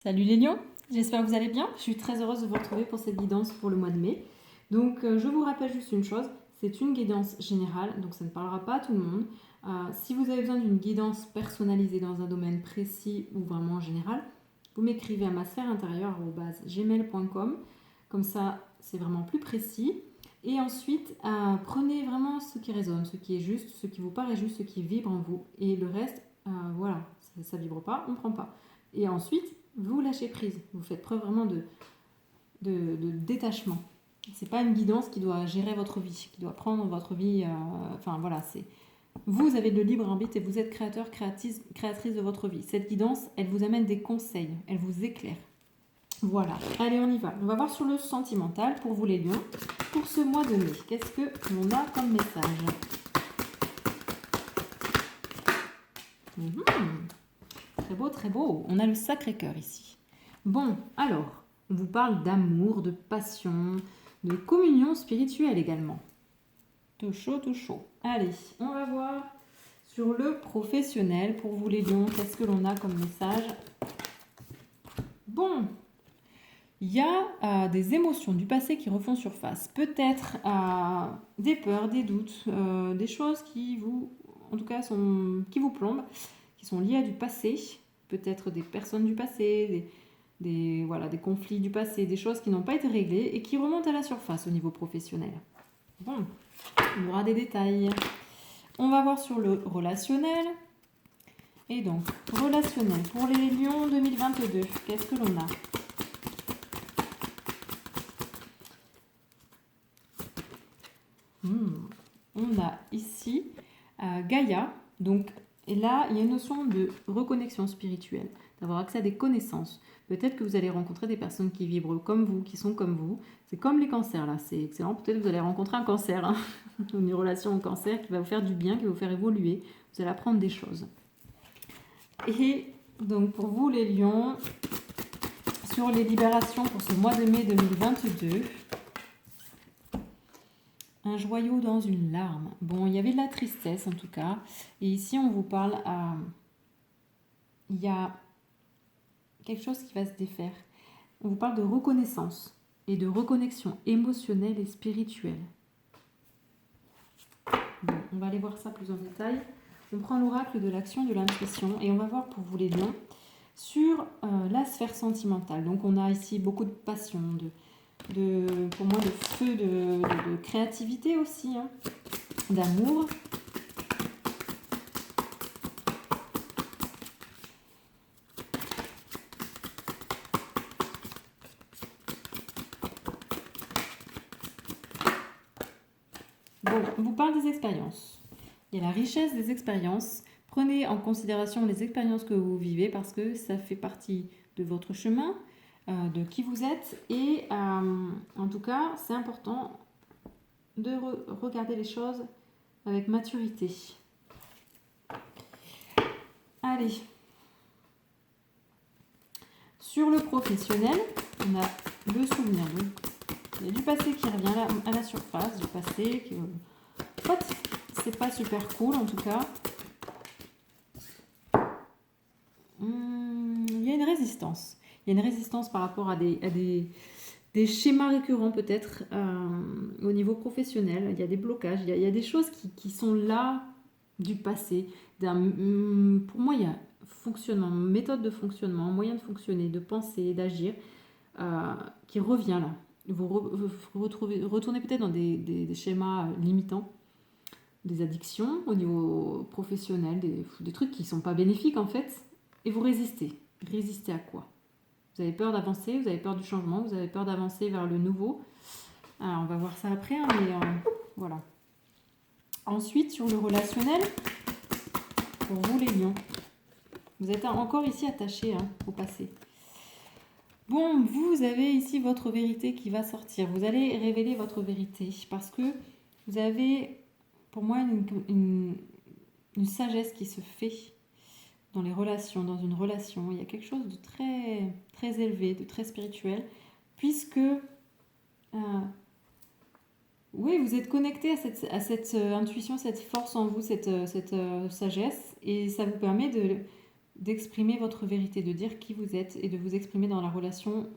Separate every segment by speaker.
Speaker 1: Salut les lions, j'espère que vous allez bien. Je suis très heureuse de vous retrouver pour cette guidance pour le mois de mai. Donc je vous rappelle juste une chose, c'est une guidance générale, donc ça ne parlera pas à tout le monde. Si vous avez besoin d'une guidance personnalisée dans un domaine précis ou vraiment général, vous m'écrivez à ma sphère intérieure@gmail.com, comme ça c'est vraiment plus précis. Et ensuite, prenez vraiment ce qui résonne, ce qui est juste, ce qui vous paraît juste, ce qui vibre en vous. Et le reste, voilà, ça ne vibre pas, on ne prend pas. Et ensuite, vous lâchez prise. Vous faites preuve vraiment de détachement. C'est pas une guidance qui doit gérer votre vie, qui doit prendre votre vie. Enfin voilà, c'est vous avez le libre arbitre et vous êtes créateur, créatrice de votre vie. Cette guidance, elle vous amène des conseils, elle vous éclaire. Voilà, allez on y va. On va voir sur le sentimental pour vous les lions. Pour ce mois de mai, qu'est-ce que l'on a comme message? Très beau, très beau. On a le Sacré-Cœur ici. Bon, alors, on vous parle d'amour, de passion, de communion spirituelle également. Tout chaud, tout chaud. Allez, on va voir sur le professionnel. Pour vous les lions, qu'est-ce que l'on a comme message? Bon, il y a des émotions du passé qui refont surface. Peut-être des peurs, des doutes, des choses qui vous, en tout cas, qui vous plombent, qui sont liées à du passé. Peut-être des personnes du passé, des conflits du passé, des choses qui n'ont pas été réglées et qui remontent à la surface au niveau professionnel. Bon, on aura des détails. On va voir sur le relationnel. Et donc, relationnel pour les lions 2022, qu'est-ce que l'on a? On a ici Gaïa, donc et là il y a une notion de reconnexion spirituelle, d'avoir accès à des connaissances. Peut-être que vous allez rencontrer des personnes qui vibrent comme vous, qui sont comme vous. C'est comme les cancers là, c'est excellent. Peut-être que vous allez rencontrer un cancer, hein, une relation au cancer qui va vous faire du bien, qui va vous faire évoluer. Vous allez apprendre des choses. Et donc pour vous les lions, sur les libérations pour ce mois de mai 2022, un joyau dans une larme. Bon, il y avait de la tristesse en tout cas. Et ici, on vous parle il y a quelque chose qui va se défaire. On vous parle de reconnaissance et de reconnexion émotionnelle et spirituelle. Bon, on va aller voir ça plus en détail. On prend l'oracle de l'action, de l'intuition et on va voir pour vous les lions sur la sphère sentimentale. Donc on a ici beaucoup de passion, pour moi de feu, de créativité aussi, hein, d'amour. Bon, on vous parle des expériences. Il y a la richesse des expériences. Prenez en considération les expériences que vous vivez parce que ça fait partie de votre chemin, de qui vous êtes. Et en tout cas, c'est important de regarder les choses avec maturité. Allez. Sur le professionnel, on a le souvenir. Donc, il y a du passé qui revient à la surface, du passé qui... En fait, c'est pas super cool en tout cas. Il y a une résistance. Il y a une résistance par rapport à des schémas récurrents peut-être au niveau professionnel. Il y a des blocages, il y a des choses qui sont là du passé. Pour moi, il y a fonctionnement, méthode de fonctionnement, moyen de fonctionner, de penser, d'agir qui revient là. Vous retournez peut-être dans des schémas limitants, des addictions au niveau professionnel, des trucs qui ne sont pas bénéfiques en fait, et vous résistez. Résistez à quoi? Vous avez peur d'avancer, vous avez peur du changement, vous avez peur d'avancer vers le nouveau. Alors on va voir ça après, hein, mais voilà. Ensuite, sur le relationnel, pour vous les lions, vous êtes encore ici attachés au passé. Bon, vous avez ici votre vérité qui va sortir. Vous allez révéler votre vérité parce que vous avez, pour moi, une sagesse qui se fait dans les relations, dans une relation. Il y a quelque chose de très, très élevé, de très spirituel, puisque oui, vous êtes connecté à cette intuition, cette force en vous, cette sagesse, et ça vous permet d'exprimer votre vérité, de dire qui vous êtes et de vous exprimer dans la relation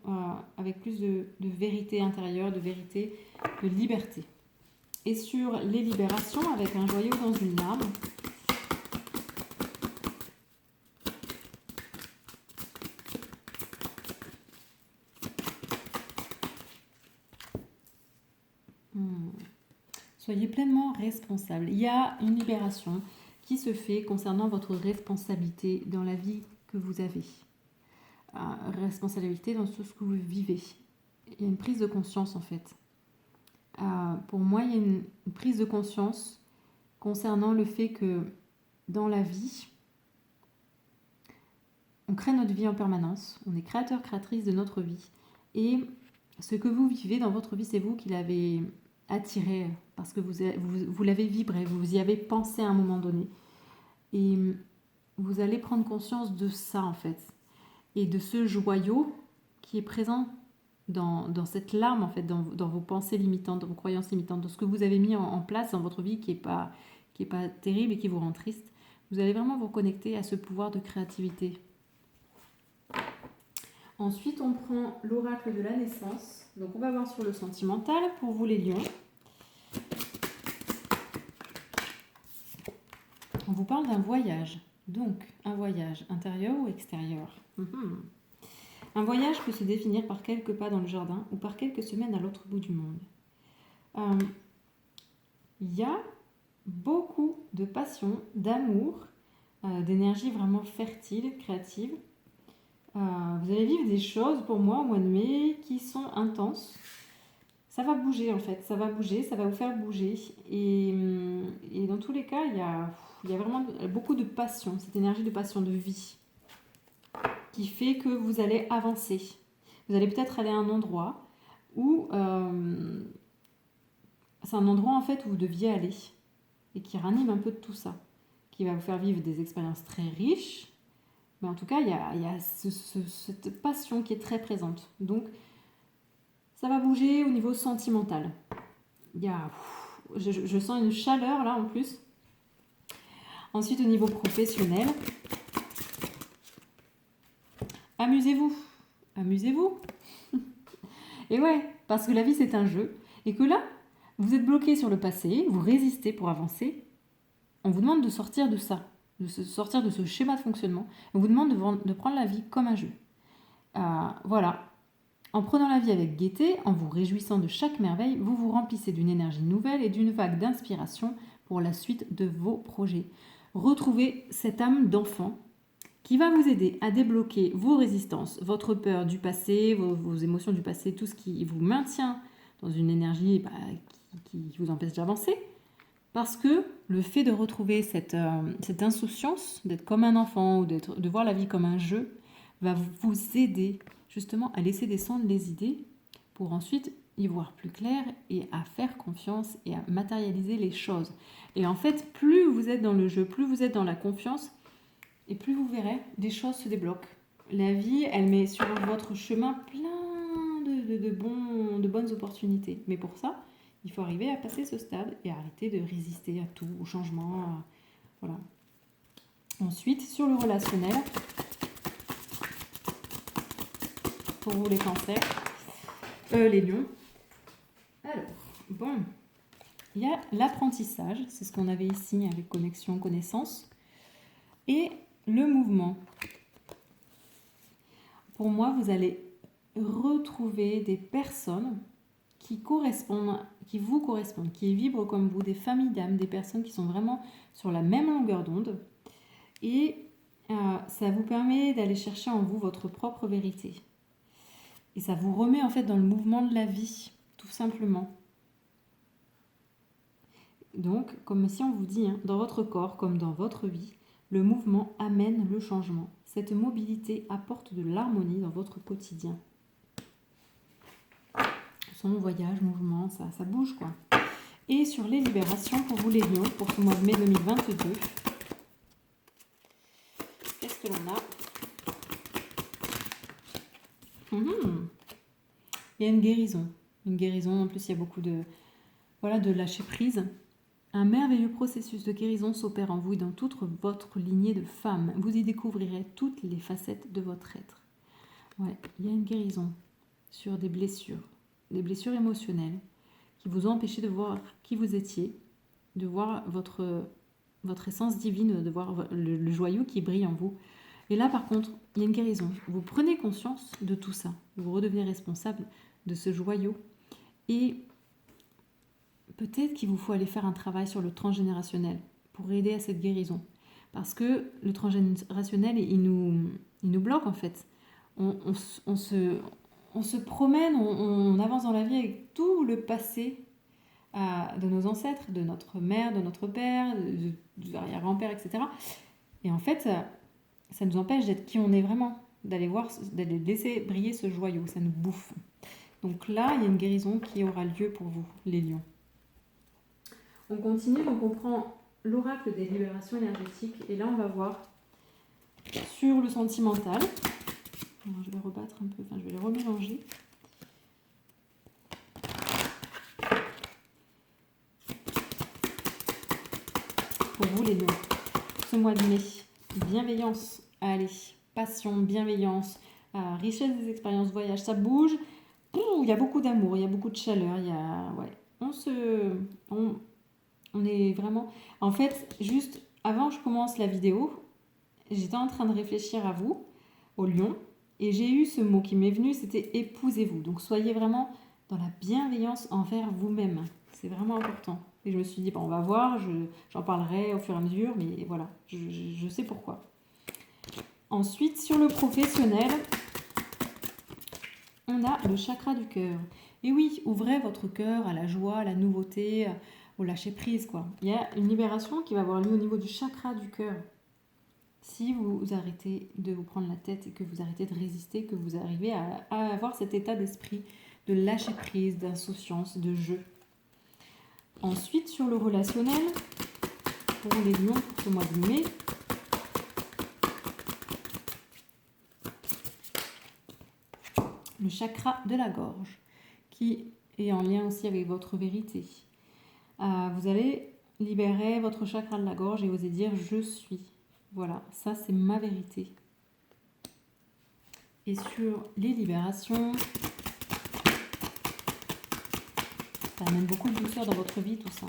Speaker 1: avec plus de vérité intérieure, de vérité, de liberté. Et sur les libérations, avec un joyau dans une larme, soyez pleinement responsable. Il y a une libération qui se fait concernant votre responsabilité dans la vie que vous avez. Responsabilité dans tout ce que vous vivez. Il y a une prise de conscience en fait. Pour moi, il y a une prise de conscience concernant le fait que dans la vie, on crée notre vie en permanence, on est créateur, créatrice de notre vie. Et ce que vous vivez dans votre vie, c'est vous qui l'avez attiré parce que vous l'avez vibré, vous y avez pensé à un moment donné. Et vous allez prendre conscience de ça en fait. Et de ce joyau qui est présent dans cette larme en fait, dans vos pensées limitantes, dans vos croyances limitantes, dans ce que vous avez mis en place dans votre vie qui est pas terrible et qui vous rend triste. Vous allez vraiment vous connecter à ce pouvoir de créativité. Ensuite, on prend l'oracle de la naissance. Donc, on va voir sur le sentimental pour vous les lions. On vous parle d'un voyage. Donc, un voyage intérieur ou extérieur. Un voyage peut se définir par quelques pas dans le jardin ou par quelques semaines à l'autre bout du monde. Il y a beaucoup de passion, d'amour, d'énergie vraiment fertile, créative. Vous allez vivre des choses pour moi au mois de mai qui sont intenses. Ça va bouger en fait, ça va bouger, ça va vous faire bouger. Et dans tous les cas, il y a vraiment beaucoup de passion, cette énergie de passion, de vie, qui fait que vous allez avancer. Vous allez peut-être aller à un endroit où c'est un endroit en fait où vous deviez aller et qui ranime un peu de tout ça, qui va vous faire vivre des expériences très riches. Mais en tout cas, il y a cette passion qui est très présente. Donc, ça va bouger au niveau sentimental. Je sens une chaleur là en plus. Ensuite, au niveau professionnel, amusez-vous. Amusez-vous. Et ouais, parce que la vie c'est un jeu. Et que là, vous êtes bloqué sur le passé, vous résistez pour avancer. On vous demande de sortir de ça, de sortir de ce schéma de fonctionnement. On vous demande de prendre la vie comme un jeu. Voilà. En prenant la vie avec gaieté, en vous réjouissant de chaque merveille, vous vous remplissez d'une énergie nouvelle et d'une vague d'inspiration pour la suite de vos projets. Retrouvez cette âme d'enfant qui va vous aider à débloquer vos résistances, votre peur du passé, vos émotions du passé, tout ce qui vous maintient dans une énergie qui vous empêche d'avancer. Parce que le fait de retrouver cette insouciance, d'être comme un enfant ou de voir la vie comme un jeu, va vous aider justement à laisser descendre les idées pour ensuite y voir plus clair et à faire confiance et à matérialiser les choses. Et en fait, plus vous êtes dans le jeu, plus vous êtes dans la confiance, et plus vous verrez, des choses se débloquent. La vie, elle met sur votre chemin plein de bonnes opportunités. Mais pour ça, il faut arriver à passer ce stade et arrêter de résister à tout, au changement. Voilà. Ensuite, sur le relationnel, pour vous les cancers, les lions. Alors, bon, il y a l'apprentissage, c'est ce qu'on avait ici avec connexion, connaissance, et le mouvement. Pour moi, vous allez retrouver des personnes qui vous correspondent, qui vibrent comme vous, des familles d'âmes, des personnes qui sont vraiment sur la même longueur d'onde. Et ça vous permet d'aller chercher en vous votre propre vérité. Et ça vous remet en fait dans le mouvement de la vie, tout simplement. Donc, comme si on vous dit, dans votre corps comme dans votre vie, le mouvement amène le changement. Cette mobilité apporte de l'harmonie dans votre quotidien. Son voyage, mouvement, ça bouge quoi. Et sur les libérations pour vous les lions, pour ce mois de mai 2022, qu'est-ce que l'on a ? Il y a une guérison. Une guérison, en plus il y a beaucoup de lâcher prise. Un merveilleux processus de guérison s'opère en vous et dans toute votre lignée de femmes. Vous y découvrirez toutes les facettes de votre être. Ouais, il y a une guérison sur des blessures émotionnelles qui vous ont empêché de voir qui vous étiez, de voir votre essence divine, de voir le joyau qui brille en vous. Et là, par contre, il y a une guérison. Vous prenez conscience de tout ça. Vous redevenez responsable de ce joyau. Et peut-être qu'il vous faut aller faire un travail sur le transgénérationnel pour aider à cette guérison. Parce que le transgénérationnel, il nous bloque en fait. On se promène, on avance dans la vie avec tout le passé de nos ancêtres, de notre mère, de notre père, de l'arrière-grand-père, etc. Et en fait, ça nous empêche d'être qui on est vraiment, d'aller laisser briller ce joyau, ça nous bouffe. Donc là, il y a une guérison qui aura lieu pour vous, les lions. On continue, donc on prend l'oracle des libérations énergétiques, et là on va voir sur le sentimental. Alors, je vais rebattre un peu, je vais les remélanger. Pour vous les lions, ce mois de mai, bienveillance, allez, passion, bienveillance, richesse des expériences, voyage, ça bouge. Il y a beaucoup d'amour, il y a beaucoup de chaleur, il y a, ouais, on est vraiment... En fait, juste avant que je commence la vidéo, j'étais en train de réfléchir à vous, au lion, et j'ai eu ce mot qui m'est venu, c'était épousez-vous. Donc soyez vraiment dans la bienveillance envers vous-même. C'est vraiment important. Et je me suis dit, on va voir, j'en parlerai au fur et à mesure, mais voilà, je sais pourquoi. Ensuite, sur le professionnel, on a le chakra du cœur. Et oui, ouvrez votre cœur à la joie, à la nouveauté, au lâcher prise, quoi. Il y a une libération qui va avoir lieu au niveau du chakra du cœur. Si vous arrêtez de vous prendre la tête et que vous arrêtez de résister, que vous arrivez à avoir cet état d'esprit de lâcher prise, d'insouciance, de jeu. Ensuite, sur le relationnel, pour les lions, pour ce mois de mai, le chakra de la gorge, qui est en lien aussi avec votre vérité. Vous allez libérer votre chakra de la gorge et oser dire « je suis ». Voilà, ça c'est ma vérité. Et sur les libérations, ça amène beaucoup de douceur dans votre vie, tout ça.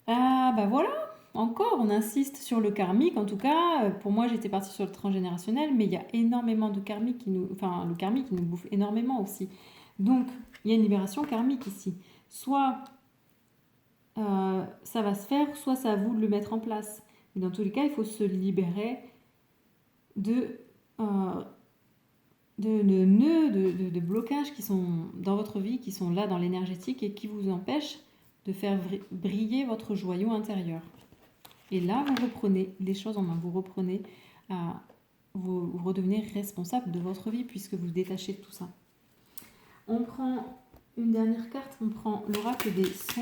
Speaker 1: Voilà, encore, on insiste sur le karmique. En tout cas, pour moi, j'étais partie sur le transgénérationnel, mais il y a énormément de karmique le karmique nous bouffe énormément aussi. Donc, il y a une libération karmique ici. Soit ça va se faire, soit c'est à vous de le mettre en place. Mais dans tous les cas, il faut se libérer de nœuds, de blocages qui sont dans votre vie, qui sont là dans l'énergétique et qui vous empêchent de faire briller votre joyau intérieur. Et là, vous reprenez les choses en main, vous redevenez responsable de votre vie puisque vous détachez de tout ça. On prend une dernière carte, on prend l'oracle des sons.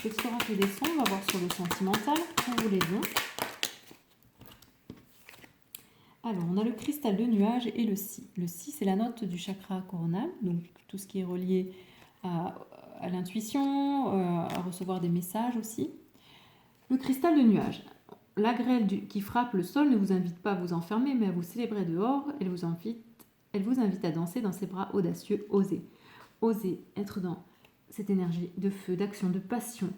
Speaker 1: Cet oracle des sons, on va voir sur le sentimental, pour vous les lions. Alors, on a le cristal de nuage et le si. Le si, c'est la note du chakra coronal, donc tout ce qui est relié à l'intuition, à recevoir des messages aussi. Le cristal de nuage. La grêle qui frappe le sol ne vous invite pas à vous enfermer, mais à vous célébrer dehors. Elle vous invite à danser dans ses bras audacieux, oser. Oser être dans cette énergie de feu, d'action, de passion,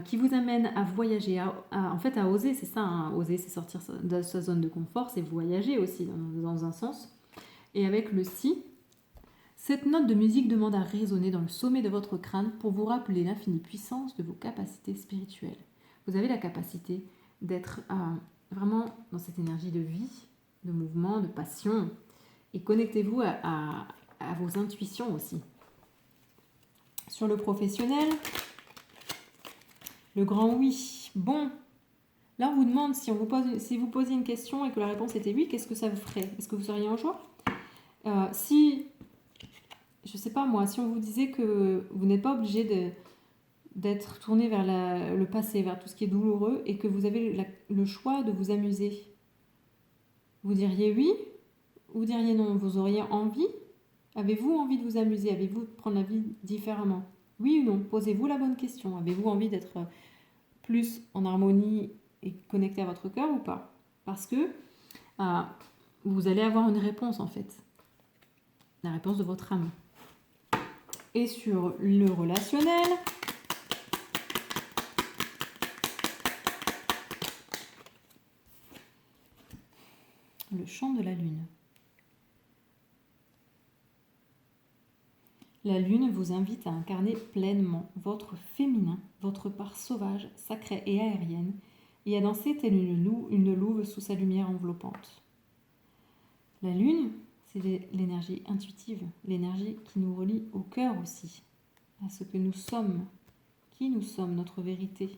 Speaker 1: qui vous amène à voyager, en fait à oser, c'est ça, hein. Oser, c'est sortir de sa zone de confort, c'est voyager aussi dans un sens. Et avec le si, cette note de musique demande à résonner dans le sommet de votre crâne pour vous rappeler l'infinie puissance de vos capacités spirituelles. Vous avez la capacité d'être vraiment dans cette énergie de vie, de mouvement, de passion. Et connectez-vous à vos intuitions aussi. Sur le professionnel, le grand oui. Bon, là on vous demande si vous posiez une question et que la réponse était oui, qu'est-ce que ça vous ferait? Est-ce que vous seriez en joie? Si, je sais pas moi, si on vous disait que vous n'êtes pas obligé d'être tourné vers le passé, vers tout ce qui est douloureux et que vous avez le choix de vous amuser, vous diriez oui ou vous diriez non? Vous auriez envie? Avez-vous envie de vous amuser? Avez-vous de prendre la vie différemment? Oui ou non? Posez-vous la bonne question. Avez-vous envie d'être plus en harmonie et connecté à votre cœur ou pas? Parce que vous allez avoir une réponse en fait. La réponse de votre âme. Et sur le relationnel, le chant de la lune. La lune vous invite à incarner pleinement votre féminin, votre part sauvage, sacrée et aérienne, et à danser telle une louve sous sa lumière enveloppante. La lune, c'est l'énergie intuitive, l'énergie qui nous relie au cœur aussi, à ce que nous sommes, qui nous sommes, notre vérité,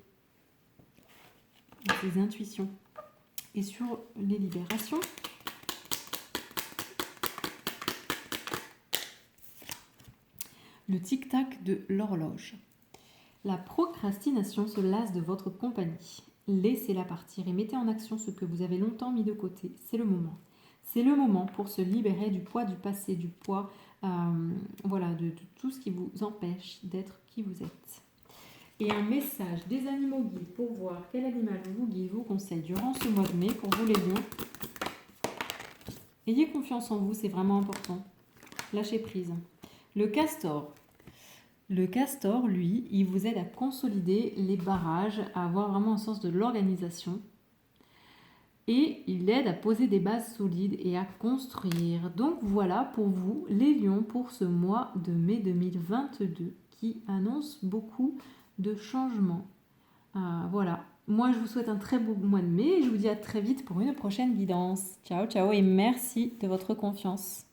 Speaker 1: à ses intuitions. Et sur les libérations, le tic-tac de l'horloge. La procrastination se lasse de votre compagnie. Laissez-la partir et mettez en action ce que vous avez longtemps mis de côté. C'est le moment. C'est le moment pour se libérer du poids du passé, du poids de tout ce qui vous empêche d'être qui vous êtes. Et un message des animaux guides pour voir quel animal vous guide, vous conseille durant ce mois de mai pour vous les lions. Ayez confiance en vous, c'est vraiment important. Lâchez prise. Le castor. Le castor, lui, il vous aide à consolider les barrages, à avoir vraiment un sens de l'organisation. Et il aide à poser des bases solides et à construire. Donc voilà pour vous, les lions, pour ce mois de mai 2022 qui annonce beaucoup de changements. Voilà. Moi, je vous souhaite un très beau mois de mai et je vous dis à très vite pour une prochaine guidance. Ciao, ciao et merci de votre confiance.